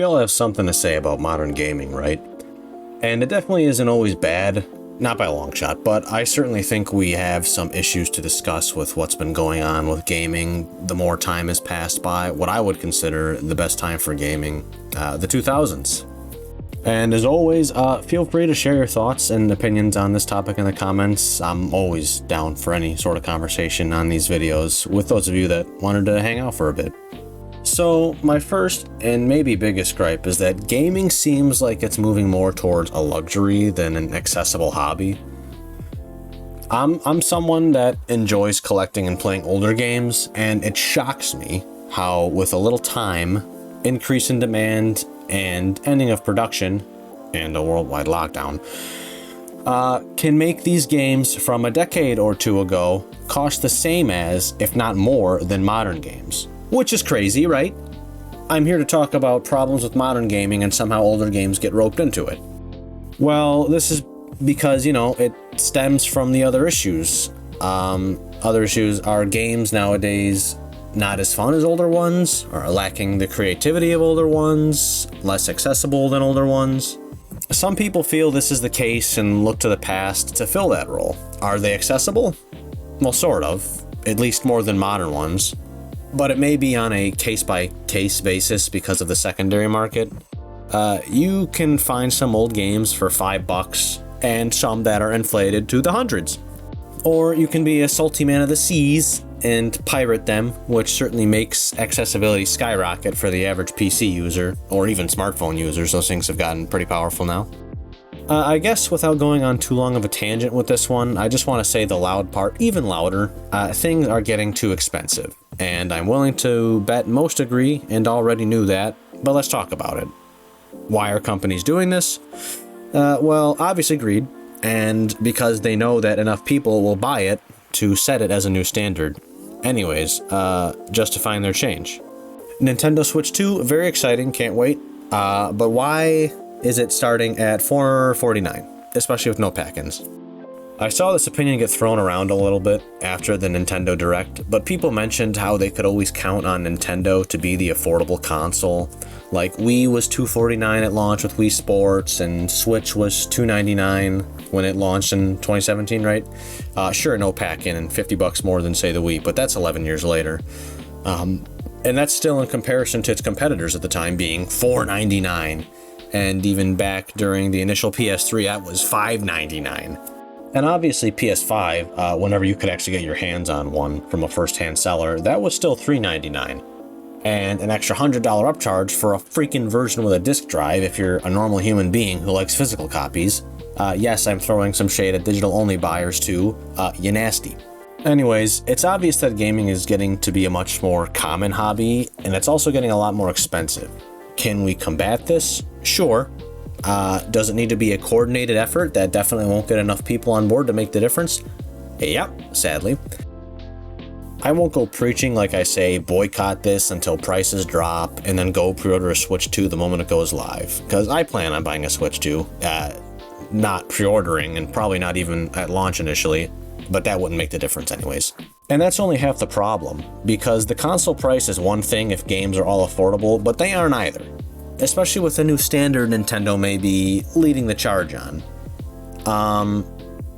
we all have something to say about modern gaming, right? And it definitely isn't always bad, not by a long shot, but I certainly think we have some issues to discuss with what's been going on with gaming the more time has passed by, what I would consider the best time for gaming, the 2000s. And as always, feel free to share your thoughts and opinions on this topic in the comments. I'm always down for any sort of conversation on these videos with those of you that wanted to hang out for a bit. So my first and maybe biggest gripe is that gaming seems like it's moving more towards a luxury than an accessible hobby. I'm someone that enjoys collecting and playing older games, and it shocks me how with a little time, increase in demand, and ending of production, and a worldwide lockdown, can make these games from a decade or two ago cost the same as, if not more, than modern games. Which is crazy, right? I'm here to talk about problems with modern gaming and somehow older games get roped into it. Well, this is because, it stems from the other issues. Other issues are games nowadays not as fun as older ones, or lacking the creativity of older ones, less accessible than older ones. Some people feel this is the case and look to the past to fill that role. Are they accessible? Well, sort of, at least more than modern ones. But it may be on a case-by-case basis because of the secondary market. You can find some old games for $5 and some that are inflated to the hundreds. Or you can be a salty man of the seas and pirate them, which certainly makes accessibility skyrocket for the average PC user, or even smartphone users. Those things have gotten pretty powerful now. I guess without going on too long of a tangent with this one, I just want to say the loud part, even louder. Things are getting too expensive, and I'm willing to bet most agree and already knew that, but let's talk about it. Why are companies doing this? Well, obviously greed, and because they know that enough people will buy it to set it as a new standard. Anyways, justifying their change. Nintendo Switch 2, very exciting, can't wait. But why is it starting at $449, especially with no pack-ins? I saw this opinion get thrown around a little bit after the Nintendo Direct, but people mentioned how they could always count on Nintendo to be the affordable console. Like Wii was $249 at launch with Wii Sports, and Switch was $299 when it launched in 2017, right? Sure, no pack-in and $50 more than, say, the Wii, but that's 11 years later. And that's still in comparison to its competitors at the time being $499. And even back during the initial PS3, that was $599. And obviously PS5, whenever you could actually get your hands on one from a first-hand seller, that was still $399. And an extra $100 upcharge for a freaking version with a disc drive if you're a normal human being who likes physical copies. Yes, I'm throwing some shade at digital-only buyers too. You nasty. Anyways, it's obvious that gaming is getting to be a much more common hobby, and it's also getting a lot more expensive. Can we combat this? Sure. Does it need to be a coordinated effort that definitely won't get enough people on board to make the difference? Yep, sadly. I won't go preaching like I say boycott this until prices drop and then go pre-order a Switch 2 the moment it goes live, because I plan on buying a Switch 2, not pre-ordering and probably not even at launch initially, but that wouldn't make the difference anyways. And that's only half the problem, because the console price is one thing if games are all affordable, but they aren't either. Especially with the new standard Nintendo may be leading the charge on.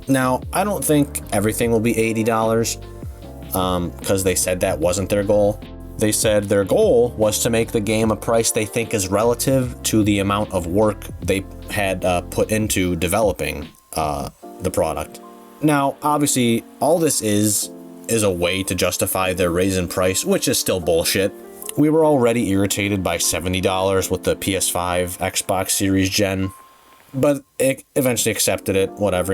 Now, I don't think everything will be $80, because they said that wasn't their goal. They said their goal was to make the game a price they think is relative to the amount of work they had put into developing the product. Now, obviously, all this is a way to justify their raise in price, which is still bullshit. We were already irritated by $70 with the PS5 Xbox Series Gen, but it eventually accepted it, whatever,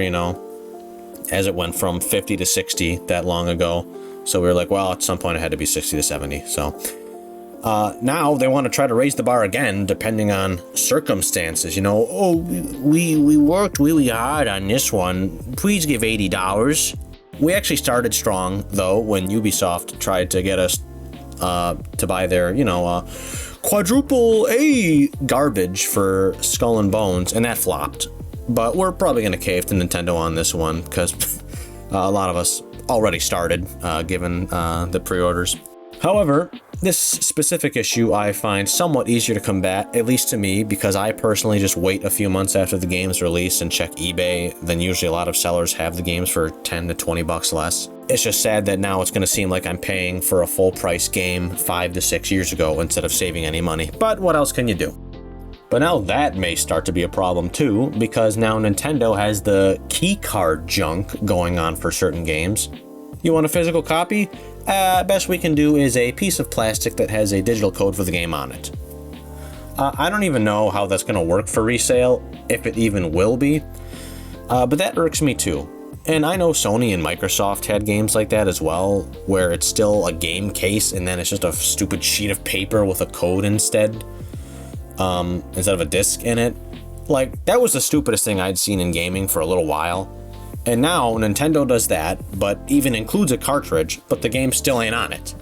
as it went from 50 to 60 that long ago. So we were like, well, at some point it had to be 60 to 70. So now they want to try to raise the bar again, depending on circumstances. Oh, we worked really hard on this one. Please give $80. We actually started strong, though, when Ubisoft tried to get us to buy their, quadruple A garbage for Skull and Bones, and that flopped. But we're probably going to cave to Nintendo on this one, because a lot of us already started, given the pre-orders. However, This specific issue I find somewhat easier to combat, at least to me, because I personally just wait a few months after the game's release and check eBay. Then usually a lot of sellers have the games for 10 to 20 bucks less. It's just sad that now it's going to seem like I'm paying for a full price game 5 to 6 years ago instead of saving any money. But what else can you do? But now that may start to be a problem too, because now Nintendo has the keycard junk going on for certain games. You want a physical copy? Best we can do is a piece of plastic that has a digital code for the game on it. I don't even know how that's going to work for resale, if it even will be, but that irks me too. And I know Sony and Microsoft had games like that as well, where it's still a game case and then it's just a stupid sheet of paper with a code instead of a disc in it. Like, that was the stupidest thing I'd seen in gaming for a little while. And now Nintendo does that, but even includes a cartridge, but the game still ain't on it.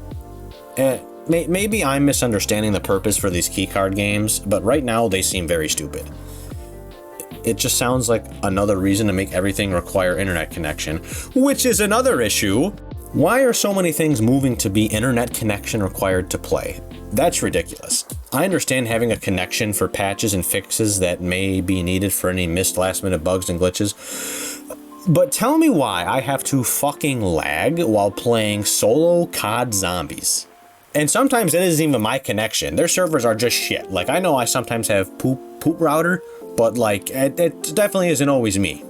Maybe I'm misunderstanding the purpose for these keycard games, but right now they seem very stupid. It just sounds like another reason to make everything require internet connection, which is another issue. Why are so many things moving to be internet connection required to play? That's ridiculous. I understand having a connection for patches and fixes that may be needed for any missed last-minute bugs and glitches. But tell me why I have to fucking lag while playing solo COD Zombies. And sometimes it isn't even my connection. Their servers are just shit. Like, I know I sometimes have poop router, but like, it definitely isn't always me.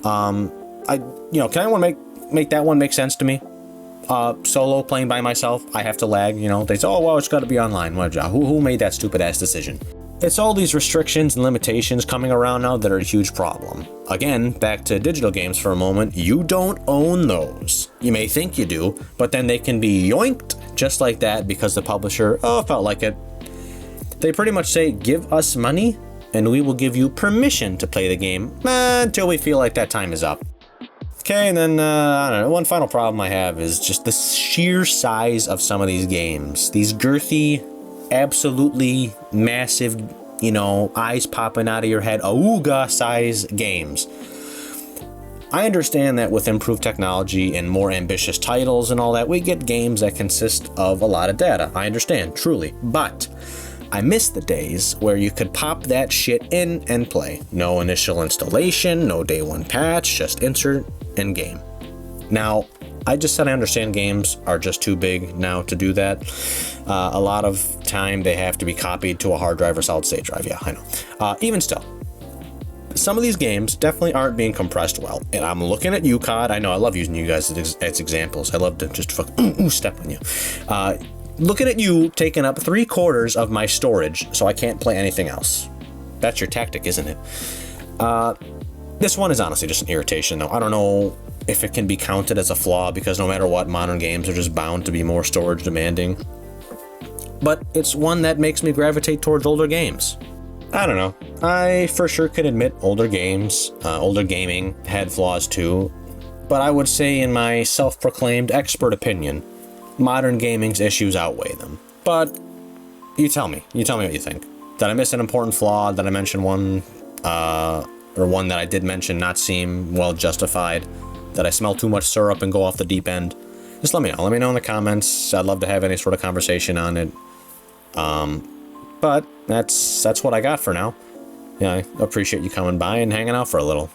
Can anyone make that one make sense to me? Solo playing by myself, I have to lag, they say, oh, well, it's got to be online. Who made that stupid ass decision? It's all these restrictions and limitations coming around now that are a huge problem. Again, back to digital games for a moment, you don't own those. You may think you do, but then they can be yoinked just like that because the publisher, felt like it. They pretty much say, give us money and we will give you permission to play the game until we feel like that time is up. Okay, and then, I don't know, one final problem I have is just the sheer size of some of these games. These girthy, absolutely massive, eyes popping out of your head, auga size games. I understand that with improved technology and more ambitious titles and all that, we get games that consist of a lot of data. I understand, truly. But I miss the days where you could pop that shit in and play. No initial installation, no day one patch, just insert and game. Now, I just said I understand games are just too big now to do that. A lot of time they have to be copied to a hard drive or solid state drive. Yeah, I know. Even still, some of these games definitely aren't being compressed well. And I'm looking at you, COD. I know I love using you guys as examples. I love to just step on you. Looking at you taking up 3/4 of my storage so I can't play anything else. That's your tactic, isn't it? This one is honestly just an irritation, though. I don't know if it can be counted as a flaw, because no matter what, modern games are just bound to be more storage demanding. But it's one that makes me gravitate towards older games. I don't know. I for sure can admit older games, older gaming had flaws too. But I would say, in my self-proclaimed expert opinion, modern gaming's issues outweigh them. But you tell me what you think. Did I miss an important flaw? Did I mention one, or one that I did mention not seem well justified? Did I smell too much syrup and go off the deep end? Just let me know. Let me know in the comments. I'd love to have any sort of conversation on it. But that's what I got for now. Yeah, I appreciate you coming by and hanging out for a little.